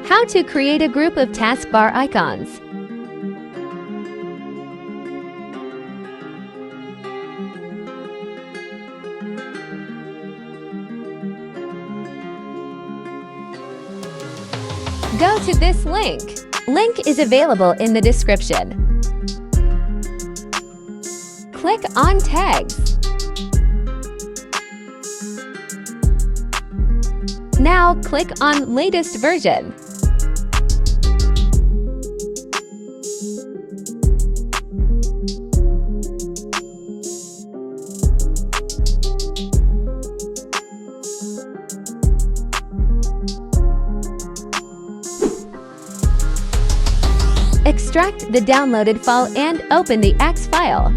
How to create a group of taskbar icons. Go to this link. Link is available in the description. Click on Tags. Now click on Latest Version. Extract the downloaded file and open the X file.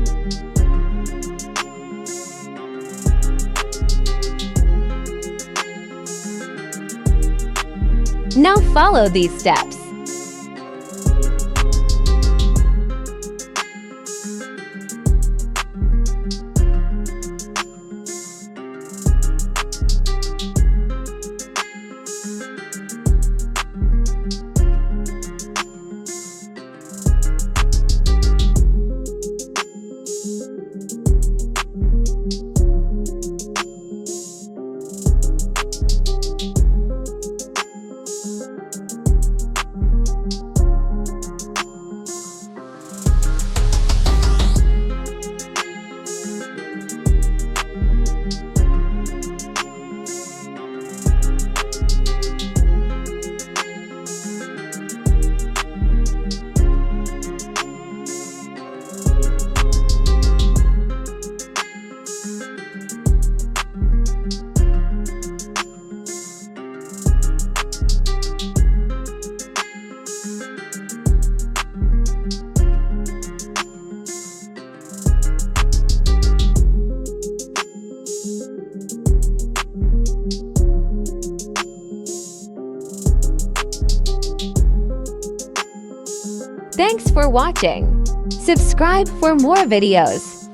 Now follow these steps. Thanks for watching. Subscribe for more videos.